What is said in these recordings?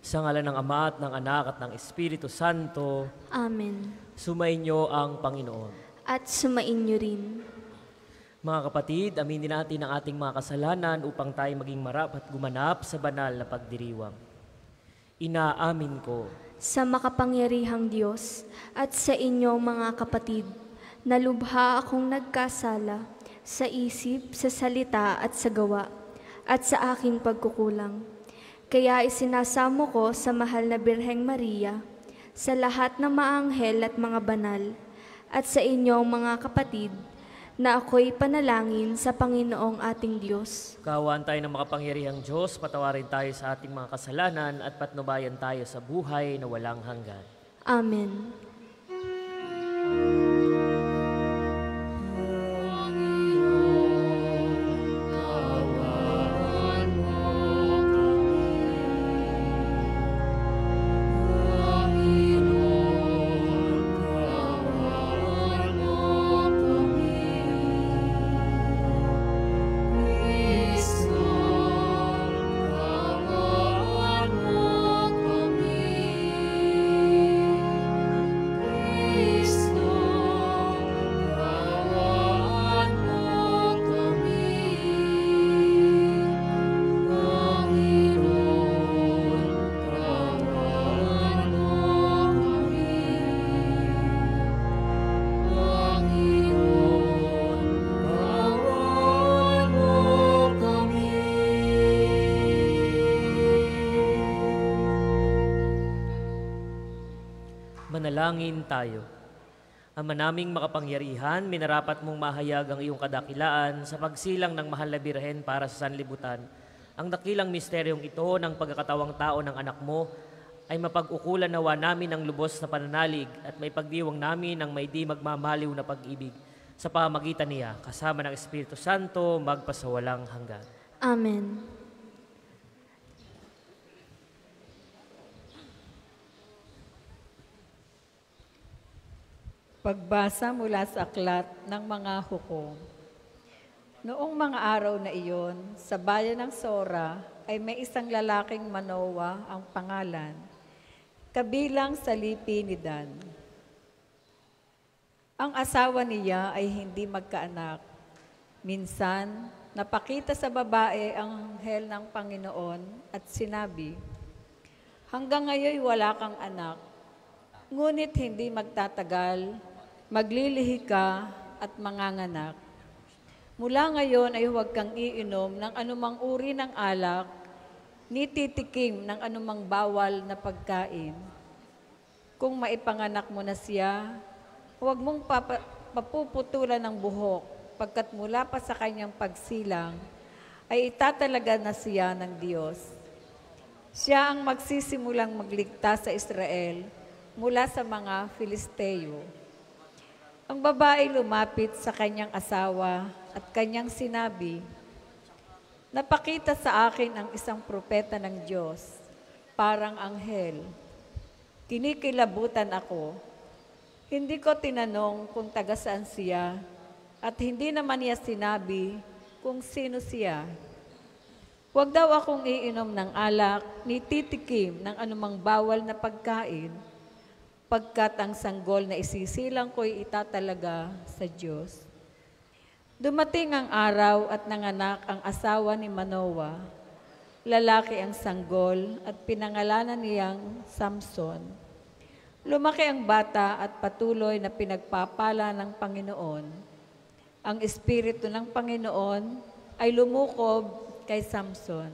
Sa ngalan ng Ama at ng Anak at ng Espiritu Santo, Amen. sumainyo ang Panginoon. At sumainyo rin. Mga kapatid, aminin natin ang ating mga kasalanan upang tayo maging marapat gumanap sa banal na pagdiriwang. Inaamin ko Sa makapangyarihang Diyos at sa inyong mga kapatid, na lubha akong nagkasala sa isip, sa salita at sa gawa, at sa aking pagkukulang. Kaya isinasamo ko sa mahal na Birheng Maria, sa lahat ng maanghel at mga banal, at sa inyong mga kapatid, na ako'y panalangin sa Panginoong ating Diyos. kaawaan tayo ng makapangyarihang Diyos, patawarin tayo sa ating mga kasalanan at patnubayan tayo sa buhay na walang hanggan. Amen. Manalangin tayo. Ama naming makapangyarihan, minarapat mong mahayag ang iyong kadakilaan sa pagsilang ng mahal na Birhen para sa sanlibutan. Ang dakilang misteryong ito ng pagkakatawang tao ng anak mo ay mapag-ukulan nawa namin ang lubos na pananalig at may pagdiwang namin ang may di magmamaliw na pag-ibig sa pamagitan niya, kasama ng Espiritu Santo, magpasawalang hanggan. Amen. Pagbasa mula sa aklat ng mga hukom. Noong mga araw na iyon, sa bayan ng Sora ay may isang lalaking Manoa ang pangalan, kabilang sa lipi ni Dan. Ang asawa niya ay hindi magkaanak. Minsan, napakita sa babae ang anghel ng Panginoon at sinabi, "Hanggang ngayon wala kang anak, ngunit hindi magtatagal, maglilihi ka at manganganak. Mula ngayon ay huwag kang iinom ng anumang uri ng alak, ni titikim ng anumang bawal na pagkain. Kung maipanganak mo na siya, huwag mong papuputulan ng buhok, pagkat mula pa sa kanyang pagsilang, ay itatalaga na siya ng Diyos. Siya ang magsisimulang magligtas sa Israel mula sa mga Filisteo." Ang babae lumapit sa kanyang asawa at kanyang sinabi, "Napakita sa akin ang isang propeta ng Diyos, parang anghel. Kinikilabutan ako. Hindi ko tinanong kung taga saan siya at hindi naman niya sinabi kung sino siya. Huwag daw akong iinom ng alak ni titikim ng anumang bawal na pagkain, pagkat ang sanggol na isisilang ko'y itatalaga sa Diyos." Dumating ang araw at nanganak ang asawa ni Manoa. Lalaki ang sanggol at pinangalanan niyang Samson. Lumaki ang bata at patuloy na pinagpapala ng Panginoon. Ang Espiritu ng Panginoon ay lumukob kay Samson.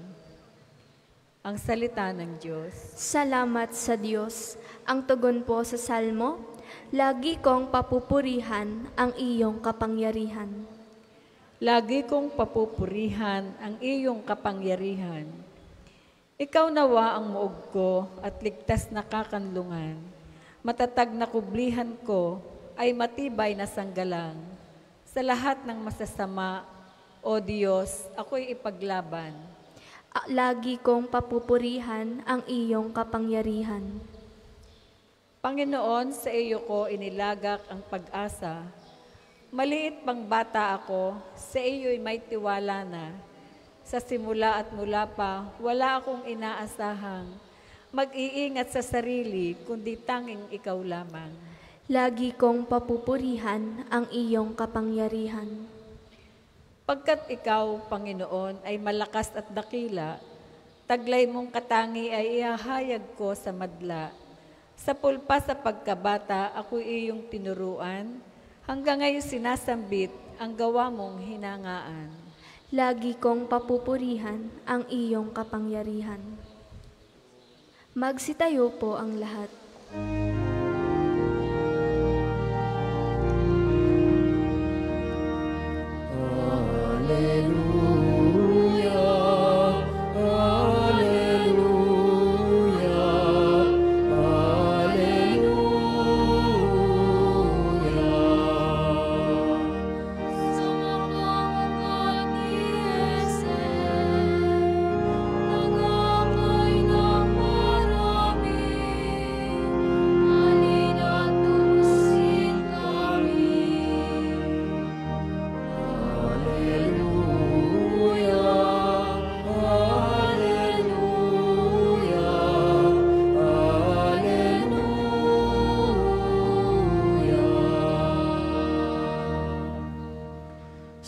Ang salita ng Diyos. Salamat sa Diyos. Ang tugon po sa salmo, lagi kong papupurihan ang iyong kapangyarihan. Lagi kong papupurihan ang iyong kapangyarihan. Ikaw nawa ang muog ko at ligtas na kakanlungan. Matatag na kublihan ko ay matibay na sanggalang. Sa lahat ng masasama, O Diyos, ako'y ipaglaban. Lagi kong papupurihan ang iyong kapangyarihan. Panginoon, sa iyo ko inilagak ang pag-asa. Maliit pang bata ako, sa iyo'y may tiwala na. Sa simula at mula pa, wala akong inaasahang mag-iingat sa sarili, kundi tanging ikaw lamang. Lagi kong papupurihan ang iyong kapangyarihan. Pagkat ikaw, Panginoon, ay malakas at dakila, taglay mong katangi ay ihahayag ko sa madla. Sa pulpa sa pagkabata, ako iyong tinuruan, hanggang ngayon sinasambit ang gawa mong hinangaan. Lagi kong papupurihan ang iyong kapangyarihan. Magsitayo po ang lahat.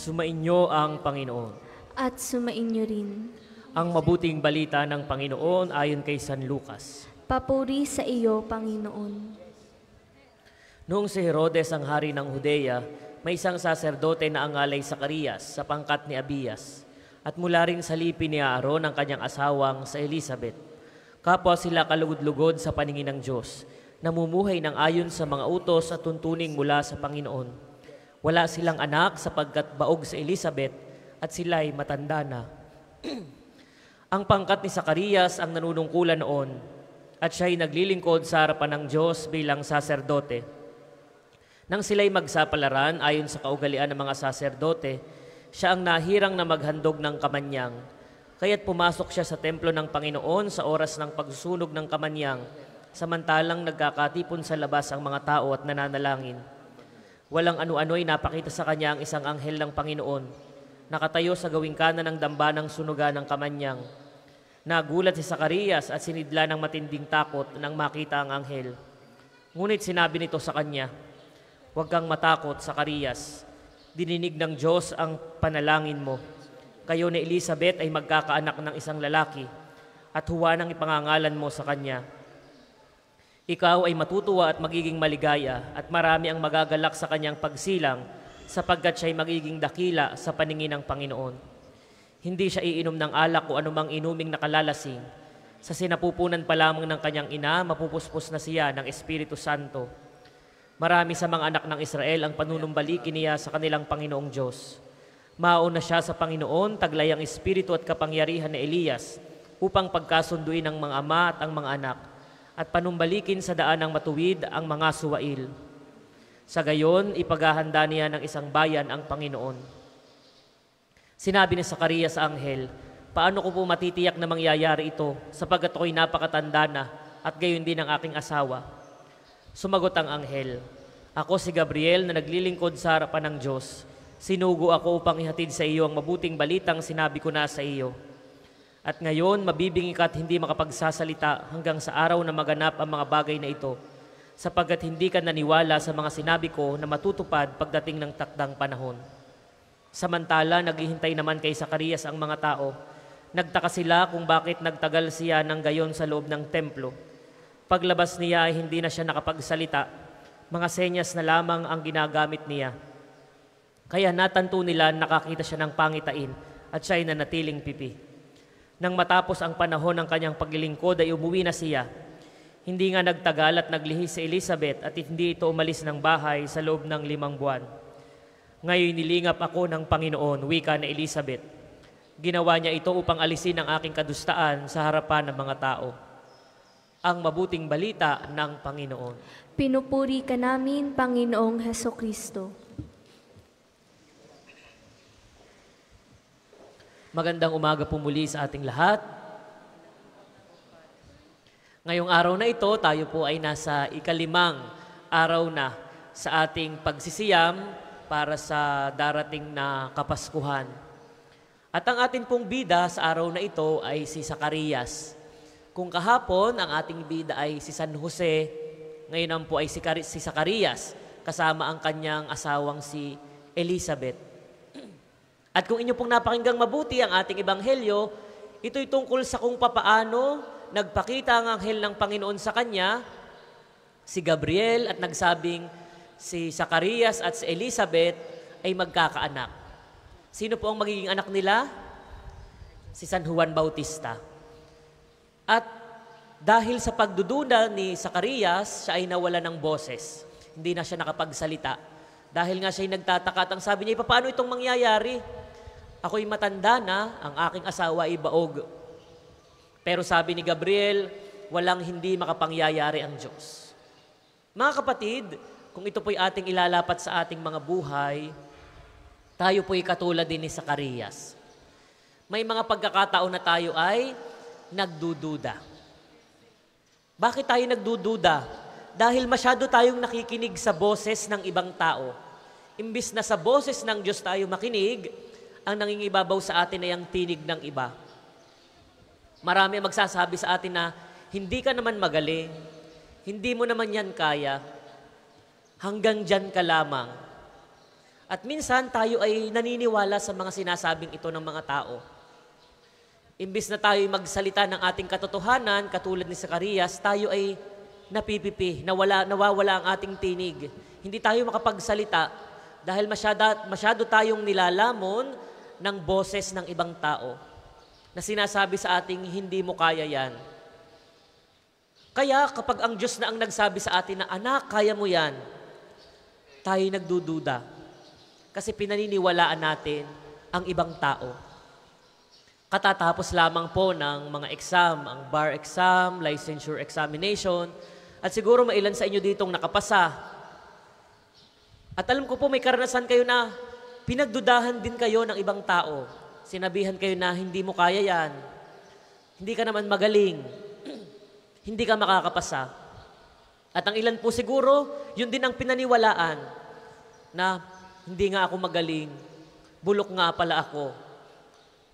Sumainyo ang Panginoon. At sumainyo rin. Ang mabuting balita ng Panginoon ayon kay San Lucas. Papuri sa iyo, Panginoon. Noong si Herodes ang hari ng Judea, may isang saserdote na angalay Zacarias sa pangkat ni Abias, at mula ring sa lipi ni Aaron ang kanyang asawang sa Elizabeth. Kapwa sila kalugod-lugod sa paningin ng Diyos, namumuhay ng ayon sa mga utos at tuntuning mula sa Panginoon. Wala silang anak sapagkat baog sa Elizabeth at sila'y matanda na. Ang pangkat ni Zacarias ang nanunungkulan noon at siya'y naglilingkod sa harapan ng Diyos bilang saserdote. Nang sila'y magsapalaran ayon sa kaugalian ng mga saserdote, siya ang nahirang na maghandog ng kamanyang. Kaya't pumasok siya sa templo ng Panginoon sa oras ng pagsusunog ng kamanyang, samantalang nagkakatipon sa labas ang mga tao at nananalangin. Walang ano-ano'y napakita sa kanya ang isang anghel ng Panginoon, nakatayo sa gawing kanan ng dambanang sunugan ng kamanyang. Nagulat si Zacarias at sinidla ng matinding takot nang makita ang anghel. Ngunit sinabi nito sa kanya, "Huwag kang matakot, Zacarias. Dininig ng Diyos ang panalangin mo. Kayo ni Elizabeth ay magkakaanak ng isang lalaki, at Juan ang ipangangalan mo sa kanya. Ikaw ay matutuwa at magiging maligaya, at marami ang magagalak sa kanyang pagsilang, sapagkat siya'y magiging dakila sa paningin ng Panginoon. Hindi siya iinom ng alak o anumang inuming nakalalasing. Sa sinapupunan pa lamang ng kanyang ina, mapupuspos na siya ng Espiritu Santo. Marami sa mga anak ng Israel ang panunumbalikin niya sa kanilang Panginoong Diyos. Mauna siya sa Panginoon, taglay ang espiritu at kapangyarihan ni Elias, upang pagkasunduin ng mga ama at ang mga anak, at panumbalikin sa daan ng matuwid ang mga suwail. Sa gayon, ipaghahanda niya ng isang bayan ang Panginoon." Sinabi ni Zacarias sa anghel, "Paano ko po matitiyak na mangyayari ito, sapagkat ako'y napakatanda na, at gayon din ang aking asawa?" Sumagot ang anghel, "Ako si Gabriel na naglilingkod sa harapan ng Diyos. Sinugo ako upang ihatid sa iyo ang mabuting balitang sinabi ko na sa iyo. At ngayon, mabibingi ka at hindi makapagsasalita hanggang sa araw na maganap ang mga bagay na ito, sapagkat hindi ka naniwala sa mga sinabi ko na matutupad pagdating ng takdang panahon." Samantala, naghihintay naman kay Zacarias ang mga tao. Nagtaka sila kung bakit nagtagal siya ng gayon sa loob ng templo. Paglabas niya ay hindi na siya nakapagsalita. Mga senyas na lamang ang ginagamit niya. Kaya natanto nila nakakita siya ng pangitain at siya'y nanatiling pipi. Nang matapos ang panahon ng kanyang paglilingkod ay umuwi na siya. Hindi nga nagtagal at naglihis si Elizabeth at hindi ito umalis ng bahay sa loob ng 5 buwan. "Ngayon nilingap ako ng Panginoon," wika ni Elizabeth. "Ginawa niya ito upang alisin ang aking kadustaan sa harapan ng mga tao." Ang mabuting balita ng Panginoon. Pinupuri ka namin, Panginoong Hesukristo. Magandang umaga po muli sa ating lahat. Ngayong araw na ito, tayo po ay nasa ika-5 araw na sa ating pagsisiyam para sa darating na Kapaskuhan. At ang atin pong bida sa araw na ito ay si Zacarias. Kung kahapon ang ating bida ay si San Jose, ngayon naman po ay si Zacarias, kasama ang kanyang asawang si Elizabeth. At kung inyo pong napakinggang mabuti ang ating ebanghelyo, ito'y tungkol sa kung papaano nagpakita ang anghel ng Panginoon sa kanya, si Gabriel, at nagsabing si Zacarias at si Elizabeth ay magkakaanak. Sino po ang magiging anak nila? Si San Juan Bautista. At dahil sa pagdududa ni Zacarias, siya ay nawala ng boses. Hindi na siya nakapagsalita. Dahil nga siya ay nagtataka at ang sabi niya, paano itong mangyayari? Ako'y matanda na, ang aking asawa ay baog. Pero sabi ni Gabriel, walang hindi makapangyayari ang Diyos. Mga kapatid, kung ito po'y ating ilalapat sa ating mga buhay, tayo po'y katulad din ni Zacarias. May mga pagkakataon na tayo ay nagdududa. Bakit tayo nagdududa? Dahil masyado tayong nakikinig sa boses ng ibang tao. Imbis na sa boses ng Diyos tayo makinig, ang nangingibabaw sa atin ay ang tinig ng iba. Marami ang magsasabi sa atin na, hindi ka naman magaling, hindi mo naman yan kaya, hanggang dyan ka lamang. At minsan tayo ay naniniwala sa mga sinasabing ito ng mga tao. Imbis na tayo magsalita ng ating katotohanan, katulad ni Zacarias, tayo ay napipipi, nawawala ang ating tinig. Hindi tayo makapagsalita dahil masyado tayong nilalamon ng boses ng ibang tao na sinasabi sa ating hindi mo kaya yan. Kaya kapag ang Diyos na ang nagsabi sa atin na, anak, kaya mo yan, tayo nagdududa. Kasi pinaniniwalaan natin ang ibang tao. Katatapos lamang po ng mga exam, ang bar exam, licensure examination, at siguro mailan sa inyo ditong nakapasa. At alam ko po may karanasan kayo na pinagdudahan din kayo ng ibang tao. Sinabihan kayo na hindi mo kaya yan, hindi ka naman magaling, hindi ka makakapasa. At ang ilan po siguro, yun din ang pinaniwalaan na hindi nga ako magaling, bulok nga pala ako.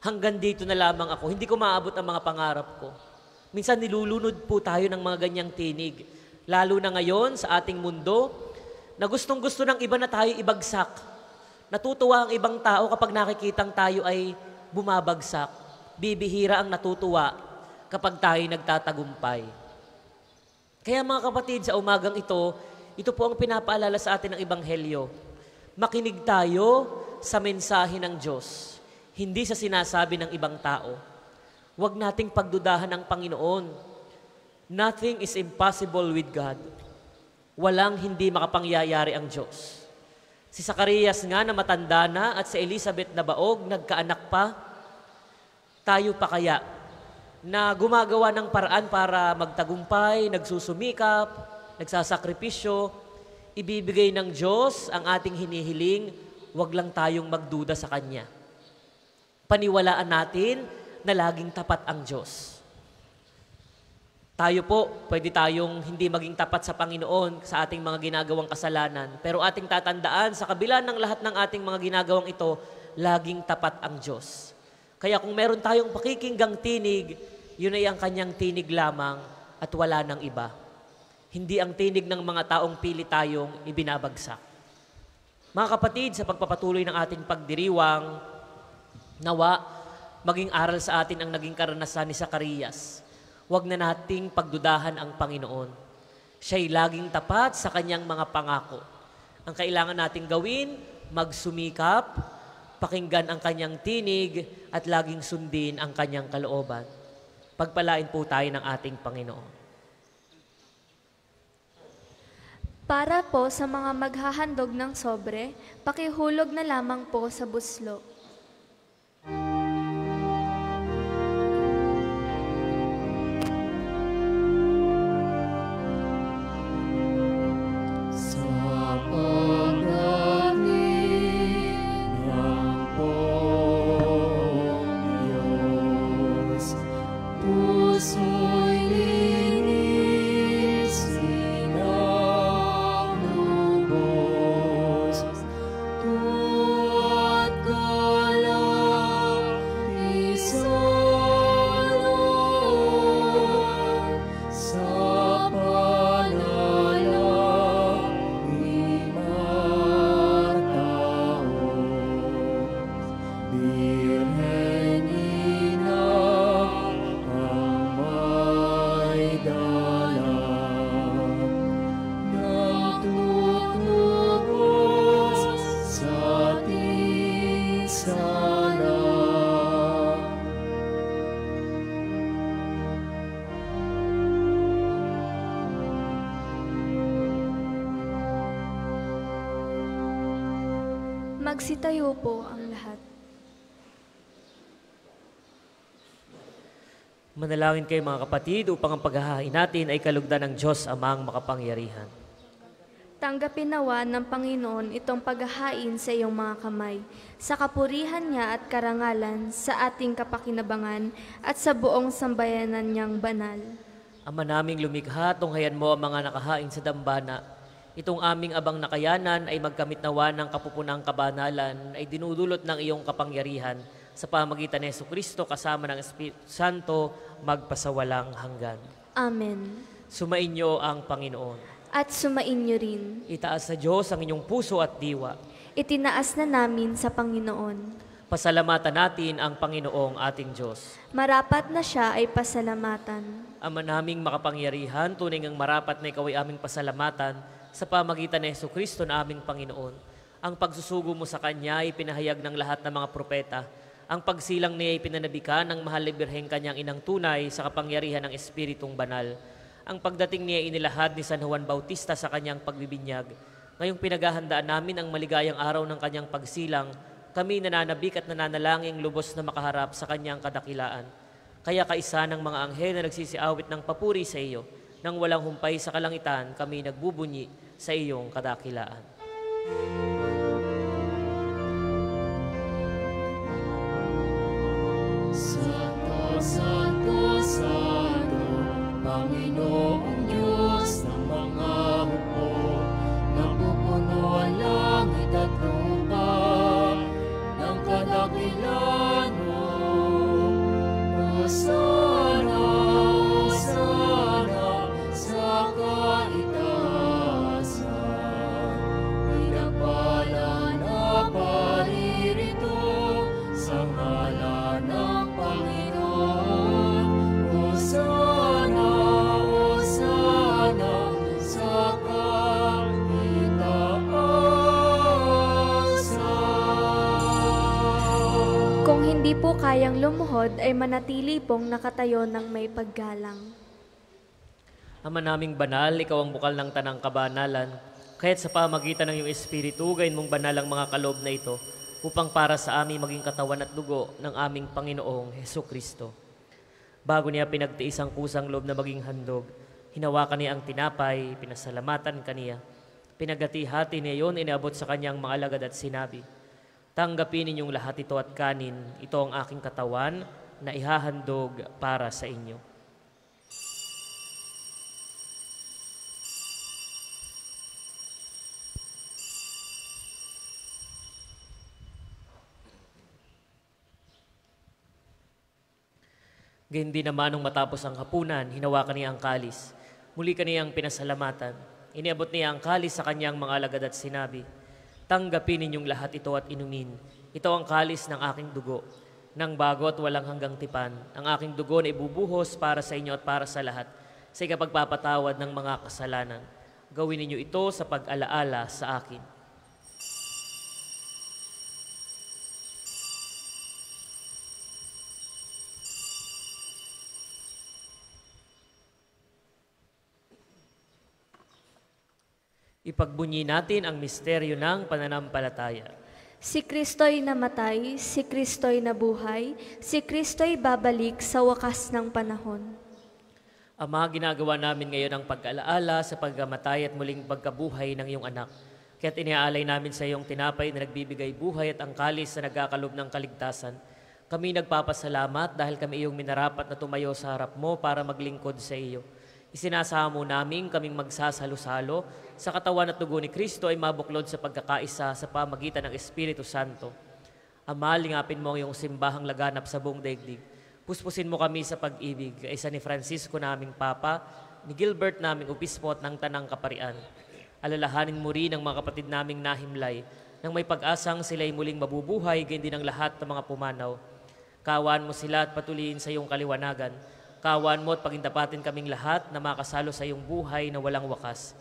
Hanggang dito na lamang ako, hindi ko maabot ang mga pangarap ko. Minsan nilulunod po tayo ng mga ganyang tinig. Lalo na ngayon sa ating mundo, na gustong-gusto ng iba na tayo ibagsak. Natutuwa ang ibang tao kapag nakikitang tayo ay bumabagsak. Bibihira ang natutuwa kapag tayo nagtatagumpay. Kaya mga kapatid, sa umagang ito po ang pinapaalala sa atin ng Ebanghelyo. Makinig tayo sa mensahe ng Diyos. Hindi sa sinasabi ng ibang tao. Huwag nating pagdudahan ng Panginoon. Nothing is impossible with God. Walang hindi makapangyayari ang Diyos. Si Zacarias nga na matanda na at si Elizabeth na baog, nagkaanak pa. Tayo pa kaya na gumagawa ng paraan para magtagumpay, nagsusumikap, nagsasakripisyo, ibibigay ng Diyos ang ating hinihiling, huwag lang tayong magduda sa Kanya. Paniwalaan natin na laging tapat ang Diyos. Tayo po, pwede tayong hindi maging tapat sa Panginoon sa ating mga ginagawang kasalanan. Pero ating tatandaan, sa kabila ng lahat ng ating mga ginagawang ito, laging tapat ang Diyos. Kaya kung meron tayong pakikinggang tinig, yun ay ang Kanyang tinig lamang at wala ng iba. Hindi ang tinig ng mga taong pili tayong ibinabagsak. Mga kapatid, sa pagpapatuloy ng ating pagdiriwang, nawa, maging aral sa atin ang naging karanasan ni Zacarias. Huwag na nating pagdudahan ang Panginoon. Siya'y laging tapat sa Kanyang mga pangako. Ang kailangan nating gawin, magsumikap, pakinggan ang Kanyang tinig, at laging sundin ang Kanyang kalooban. Pagpalain po tayo ng ating Panginoon. Para po sa mga maghahandog ng sobre, pakihulog na lamang po sa buslo. Magsitayo po ang lahat. Manalangin kayo mga kapatid upang ang paghahain natin ay kalugdan ng Diyos Amang makapangyarihan. Tanggapin nawa ng Panginoon itong paghahain sa iyong mga kamay, sa kapurihan niya at karangalan, sa ating kapakinabangan at sa buong sambayanan niyang banal. Ama naming lumikha, tunghayan mo ang mga nakahain sa dambana. Itong aming abang nakayanan ay magkamit nawa ng kapupunang kabanalan ay dinudulot ng iyong kapangyarihan sa pamagitan ni Jesucristo kasama ng Espiritu Santo magpasawalang hanggan. Amen. Sumainyo ang Panginoon. At sumainyo rin. Itaas sa Diyos ang inyong puso at diwa. Itinaas na namin sa Panginoon. Pasalamatan natin ang Panginoong ating Diyos. Marapat na siya ay pasalamatan. Ama naming makapangyarihan, tunay ngang marapat na ikaw ay aming pasalamatan sa pamagitan ni Jesucristo na aming Panginoon. Ang pagsusugo mo sa Kanya ay pinahayag ng lahat ng mga propeta. Ang pagsilang niya ay pinanabika ng mahal na Birheng Kanyang inang tunay sa kapangyarihan ng Espiritong Banal. Ang pagdating niya inilahad ni San Juan Bautista sa kanyang pagbibinyag. Ngayong pinaghahandaan namin ang maligayang araw ng kanyang pagsilang, kami nananabik at nananalangin lubos na makaharap sa kanyang kadakilaan. Kaya kaisa ng mga anghel na nagsisiawit ng papuri sa iyo, nang walang humpay sa kalangitan, kami nagbubunyi sa iyong kadakilaan. Santo, Santo, Santo, Panginoong Diyos ng mga hukbo, napupuno ang langit at lupa ng kadakilan mo. Hosana, Hosana, sa kaitaasan. Pinagpala na paririto sa ngalan ng Panginoon. Hosana, Hosana, sa kaitaasan. Kung hindi po kayang lumuhod, ay manatili pong nakatayo ng may paggalang. Ama naming banal, ikaw ang bukal ng tanang kabanalan, kaya't sa pamagitan ng iyong Espiritu, gayon mong banal ang mga kaloob na ito, upang para sa amin maging katawan at dugo ng aming Panginoong Hesukristo. Bago niya pinagtiis ang kusang loob na maging handog, hinawakan niya ang tinapay, pinasalamatan kaniya. Pinagati-hati niya yun, inaabot sa kanyang mga alagad at sinabi, "Tanggapin ninyong lahat ito at kanin, ito ang aking katawan na ihahandog para sa inyo." Gayun din naman nung matapos ang hapunan, hinawakan niya ang kalis. Muli kaniyang pinasalamatan. Iniabot niya ang kalis sa kanyang mga alagad at sinabi, "Tanggapin ninyong lahat ito at inumin. Ito ang kalis ng aking dugo, ng bago at walang hanggang tipan. Ang aking dugo na ibubuhos para sa inyo at para sa lahat, sa ikapagpapatawad ng mga kasalanan. Gawin ninyo ito sa pag-alaala sa akin." Ipagbunyi natin ang misteryo ng pananampalataya. Si Kristo'y namatay, si Kristo'y nabuhay, si Kristo'y babalik sa wakas ng panahon. Ama, ginagawa namin ngayon ang pag-alaala sa pagkamatay at muling pagkabuhay ng iyong anak. Kaya't iniaalay namin sa iyong tinapay na nagbibigay buhay at ang kalis na nagkakalob ng kaligtasan. Kami nagpapasalamat dahil kami iyong minarapat na tumayo sa harap mo para maglingkod sa iyo. Isinasamo namin kaming magsasalo-salo sa katawan at dugo ni Kristo ay mabuklod sa pagkakaisa sa pamagitan ng Espiritu Santo. Ama, lingapin mo ang iyong simbahang laganap sa buong daigdig. Puspusin mo kami sa pag-ibig, kaisa ni Francisco naming Papa, ni Gilbert naming Obispo at ng Tanang Kaparian. Alalahanin mo rin ang mga kapatid naming nahimlay, nang may pag-asang sila'y muling mabubuhay, gayon din ang lahat ng mga pumanaw. Kaawaan mo sila at patuloyin sa iyong kaliwanagan. Kaawaan mo at pagindapatin kaming lahat na makasalo sa iyong buhay na walang wakas.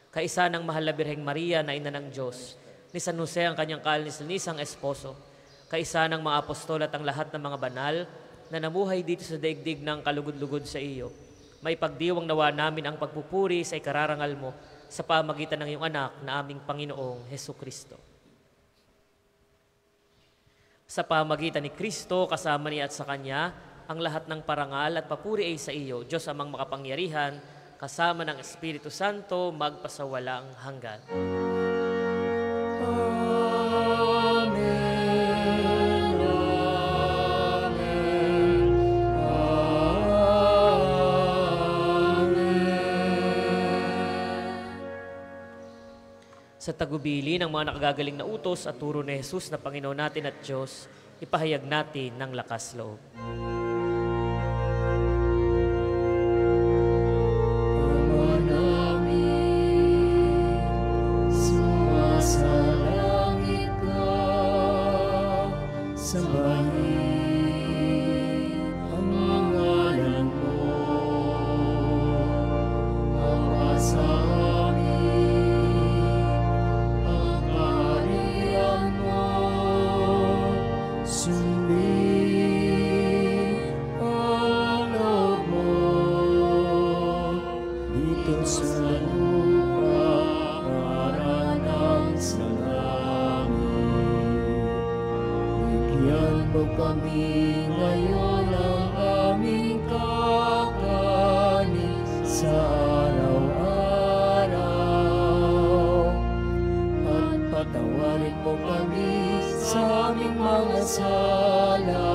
Kaisa ng mahal na Birheng Maria na ina ng Diyos, ni San Jose ang kanyang kalinisanisang esposo, kaisa ng mga apostol at ang lahat ng mga banal na namuhay dito sa daigdig ng kalugod-lugod sa iyo. May pagdiwang nawa namin ang pagpupuri sa ikararangal mo sa pamagitan ng iyong anak na aming Panginoong Hesukristo. Sa pamagitan ni Kristo, kasama niya at sa Kanya, ang lahat ng parangal at papuri ay sa iyo, Diyos amang makapangyarihan, kasama ng Espiritu Santo, magpasawalang hanggan. Sa tagubili ng mga nakagagaling na utos at turo ni Jesus na Panginoon natin at Diyos, ipahayag natin ng lakas loob. Ama namin, sumasalangit ka, sambahin ang ngalan mo. Ama sa amin, ang kaharian mo, sundin ang loob mo, dito sa lupa para ng sa langit. Bigyan mo kami ngayon ang aming kakanin sa araw-araw, at patawarin mo kami sa aming mga sala,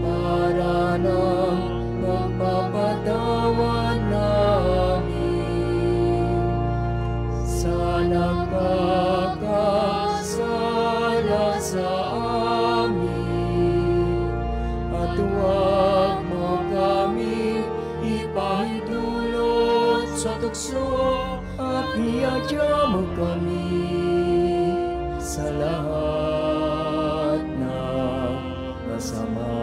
para ng magpapatawad namin sa nagkakasala sa amin, at huwag mo kami ipahintulot sa tukso, at iadya mo kami sa lahat ng masama.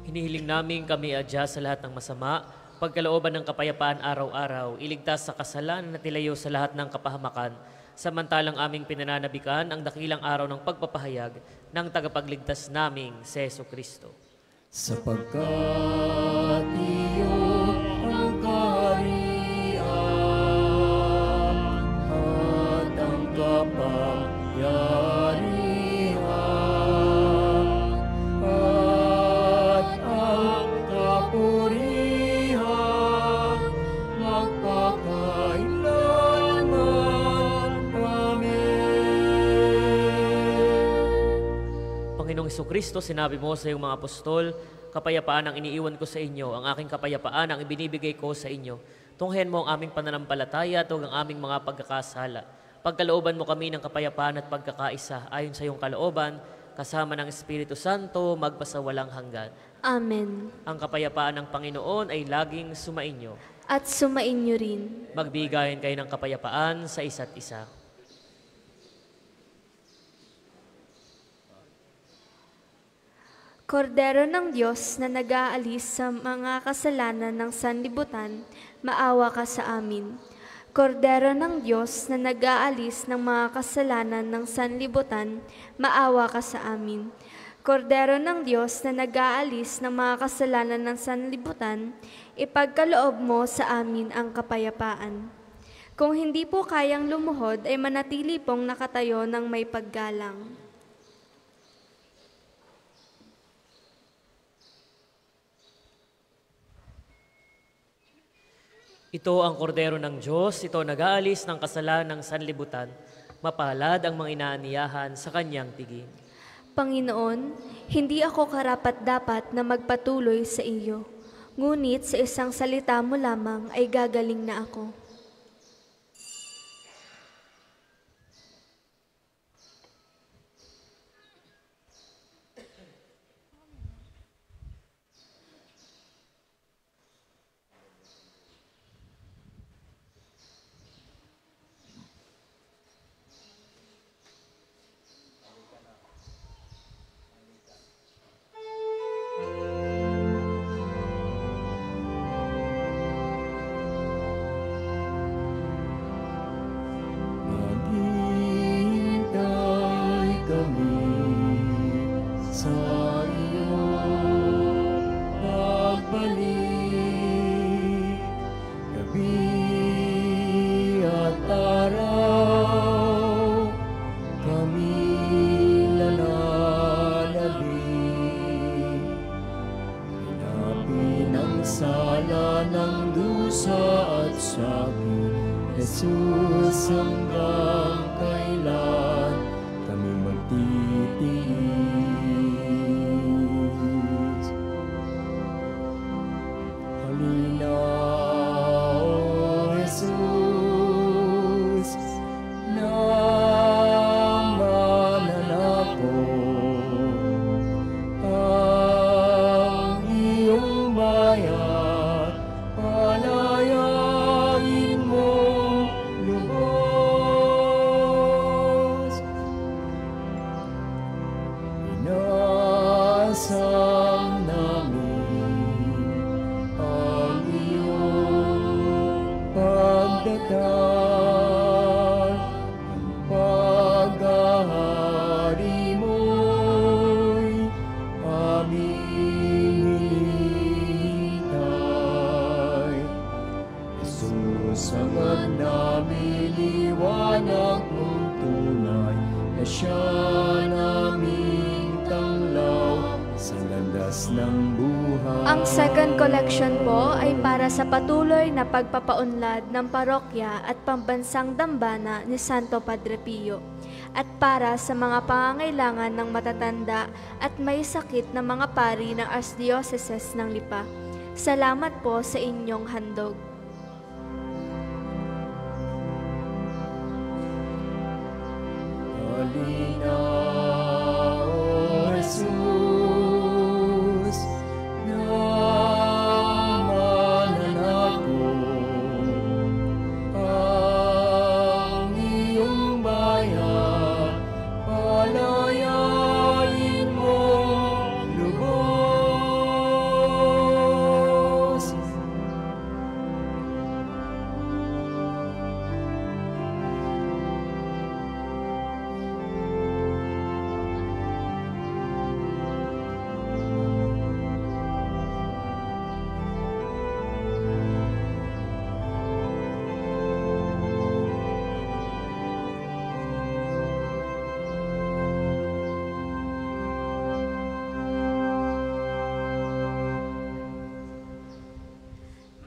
Hinihiling namin kami adya sa lahat ng masama, pagkalooban ng kapayapaan araw-araw, iligtas sa kasalanan at ilayo sa lahat ng kapahamakan, samantalang aming pinananabikan ang dakilang araw ng pagpapahayag ng tagapagligtas naming si Jesucristo. Sapagkat iyo ang kaharian at ang kapangyarihan at ang kapurihan magpakailanman. Amen. Panginoong Jesucristo, sinabi mo sa iyong mga apostol, kapayapaan ang iniiwan ko sa inyo, ang aking kapayapaan ang ibinibigay ko sa inyo. Tunghayan mo ang aming pananampalataya at huwag ang aming mga pagkakasala. Pagkalooban mo kami ng kapayapaan at pagkakaisa ayon sa iyong kalooban, kasama ng Espiritu Santo, magpasawalang hanggan. Amen. Ang kapayapaan ng Panginoon ay laging sumainyo. At sumainyo rin. Magbigayan kayo ng kapayapaan sa isa't isa. Kordero ng Diyos na nag-aalis sa mga kasalanan ng sanlibutan, maawa ka sa amin. Kordero ng Diyos na nag-aalis ng mga kasalanan ng sanlibutan, maawa ka sa amin. Kordero ng Diyos na nag-aalis ng mga kasalanan ng sanlibutan, ipagkaloob mo sa amin ang kapayapaan. Kung hindi po kayang lumuhod, ay manatili pong nakatayo ng may paggalang. Ito ang kordero ng Diyos, ito nag-aalis ng kasalanan ng sanlibutan. Mapalad ang mga inaaniyahan sa kanyang tiging. Panginoon, hindi ako karapat-dapat na magpatuloy sa iyo. Ngunit sa isang salita mo lamang ay gagaling na ako. wala ng dusa at sakit. Jesus, hanggang kailan kami magtitiis? Halina, O Jesus, na mananakop ang iyong bayan, palayain mong lubos. Inasam namin ang iyong pagdating, ang paghahari mo'y aming hinihintay. Jesus, hangad namin liwanag mong tunay, na siya naming tanglaw sa landas ng buhay. Ang second collection po ay para sa patuloy na pagpapaunlad ng parokya at pambansang dambana ni Santo Padre Pio at para sa mga pangangailangan ng matatanda at may sakit na mga pari ng Archdiocese ng Lipa. Salamat po sa inyong handog. Halina, O Jesus, na mananakop ang iyong bayan, palayain mong lubos.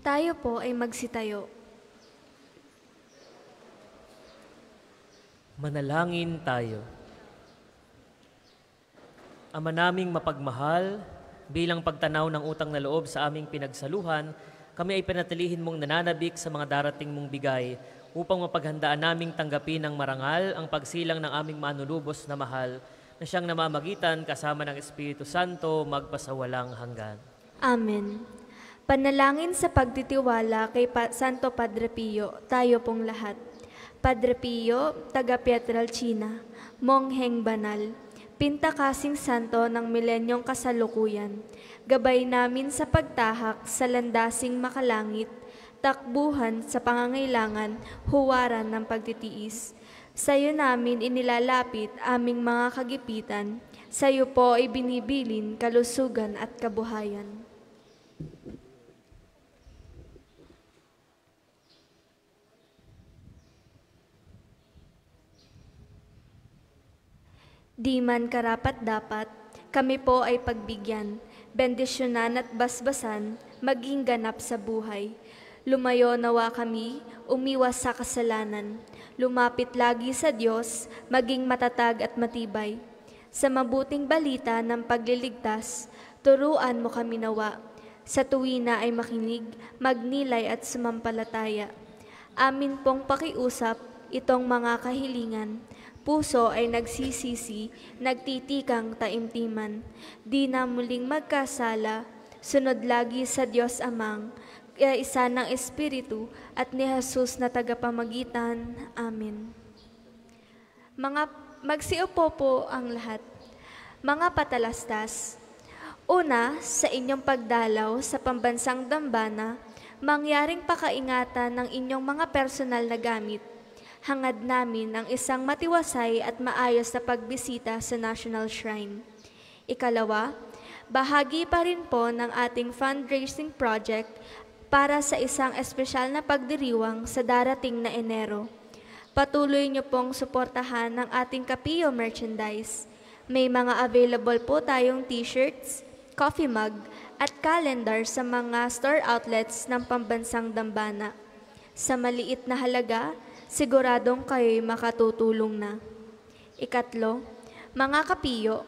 Tayo po ay magsitayo. Manalangin tayo. Ama naming mapagmahal, bilang pagtanaw ng utang na loob sa aming pinagsaluhan, kami ay panatilihin mong nananabik sa mga darating mong bigay upang mapaghandaan naming tanggapin ng marangal ang pagsilang ng aming manunubos na mahal na siyang namamagitan kasama ng Espiritu Santo magpasawalang hanggan. Amen. Panalangin sa pagtitiwala kay Santo Padre Pio, tayo pong lahat. Padre Pio, taga Pietrelcina, mongheng banal, pintakasing santo ng milenyong kasalukuyan, gabay namin sa pagtahak sa landasing makalangit, takbuhan sa pangangailangan, huwaran ng pagtitiis. Sa'yo namin inilalapit aming mga kagipitan, sa'yo po ay binibilin kalusugan at kabuhayan. Di man karapat-dapat, kami po ay pagbigyan, bendisyonan at basbasan, maging ganap sa buhay. Lumayo nawa kami, umiwas sa kasalanan, lumapit lagi sa Diyos, maging matatag at matibay. Sa mabuting balita ng pagliligtas, turuan mo kami nawa. Sa tuwina ay makinig, magnilay at sumampalataya. Amin pong pakiusap itong mga kahilingan. Puso ay nagsisisi, nagtitikang taimtiman. Di na muling magkasala, sunod lagi sa Diyos Amang, isa ng Espiritu at ni Jesus na tagapamagitan. Amen. Magsiupo po ang lahat. Mga patalastas, una, sa inyong pagdalaw sa pambansang dambana, mangyaring pakaingatan ng inyong mga personal na gamit. Hangad namin ang isang matiwasay at maayos na pagbisita sa National Shrine. Ikalawa, bahagi pa rin po ng ating fundraising project para sa isang espesyal na pagdiriwang sa darating na Enero. Patuloy niyo pong suportahan ng ating Kapio merchandise. May mga available po tayong t-shirts, coffee mug, at calendar sa mga store outlets ng pambansang dambana. Sa maliit na halaga, siguradong kayo'y makatutulong na. Ikatlo, mga kapiyo,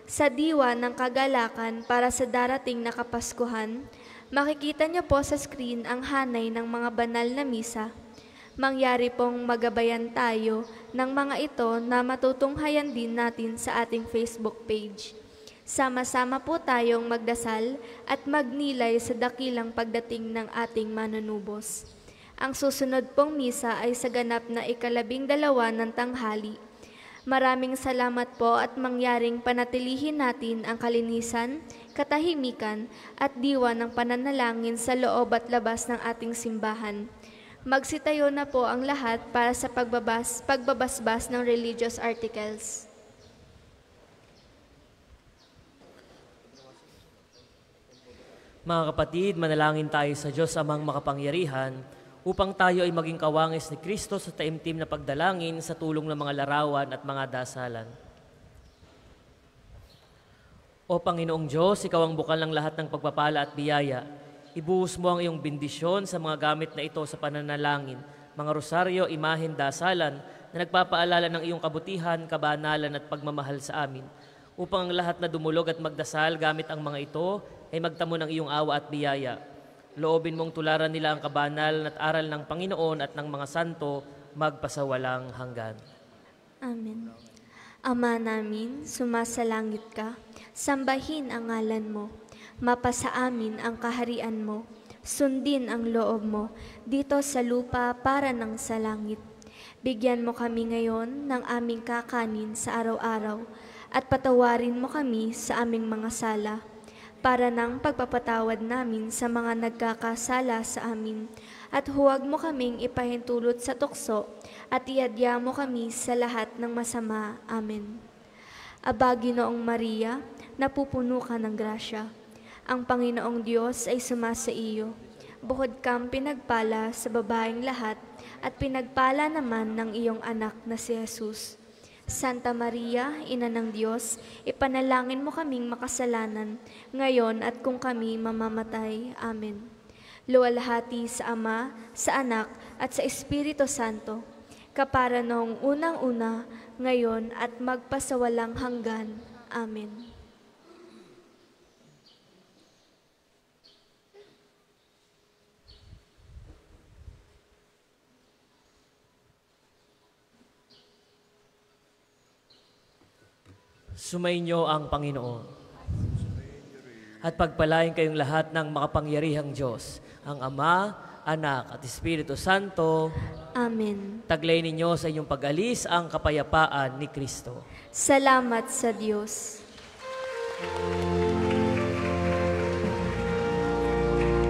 sa diwa ng kagalakan para sa darating na Kapaskuhan, makikita niyo po sa screen ang hanay ng mga banal na misa. Mangyari pong magabayan tayo ng mga ito na matutunghayan din natin sa ating Facebook page. Sama-sama po tayong magdasal at magnilay sa dakilang pagdating ng ating manunubos. Ang susunod pong misa ay sa ganap na 12 ng tanghali. Maraming salamat po at mangyaring panatilihin natin ang kalinisan, katahimikan at diwa ng pananalangin sa loob at labas ng ating simbahan. Magsitayo na po ang lahat para sa pagbabasbas ng religious articles. Mga kapatid, manalangin tayo sa Diyos amang makapangyarihan upang tayo ay maging kawangis ni Kristo sa taimtim na pagdalangin sa tulong ng mga larawan at mga dasalan. O Panginoong Diyos, Ikaw ang bukal ng lahat ng pagpapala at biyaya. Ibuhos mo ang iyong bendisyon sa mga gamit na ito sa pananalangin, mga rosaryo, imahen, dasalan na nagpapaalala ng iyong kabutihan, kabanalan at pagmamahal sa amin, upang ang lahat na dumulog at magdasal gamit ang mga ito ay magtamo ng iyong awa at biyaya. Loobin mong tularan nila ang kabanal at aral ng Panginoon at ng mga santo magpasawalang hanggan. Amen. Ama namin, sumasalangit ka, sambahin ang ngalan mo, mapasa amin ang kaharian mo, sundin ang loob mo, dito sa lupa para ng sa langit. Bigyan mo kami ngayon ng aming kakanin sa araw-araw, at patawarin mo kami sa aming mga sala, para ng pagpapatawad namin sa mga nagkakasala sa amin, at huwag mo kaming ipahintulot sa tukso, at iadya mo kami sa lahat ng masama. Amen. Aba, Ginoong Maria, napupuno ka ng grasya. Ang Panginoong Diyos ay sumasa iyo. Bukod kang pinagpala sa babaeng lahat, at pinagpala naman ng iyong anak na si Jesus. Santa Maria, Ina ng Diyos, ipanalangin mo kaming makasalanan, ngayon at kung kami mamamatay. Amen. Luwalhati sa Ama, sa Anak, at sa Espiritu Santo, kapara noong unang-una, ngayon at magpasawalang hanggan. Amen. Sumainyo ang Panginoon. At pagpalain kayong lahat ng makapangyarihang Diyos, ang Ama, Anak at Espiritu Santo. Amen. Taglay ninyo sa inyong pag-alis ang kapayapaan ni Kristo. Salamat sa Diyos.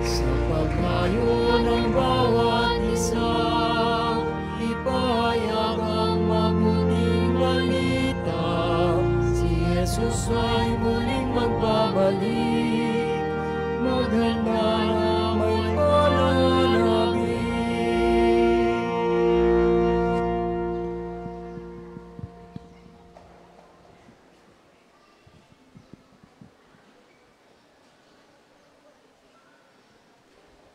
Sa paglayo ng bawat isa, ipahayag ang mabuting balita. Si Jesus ay muling magbabalik, maghanap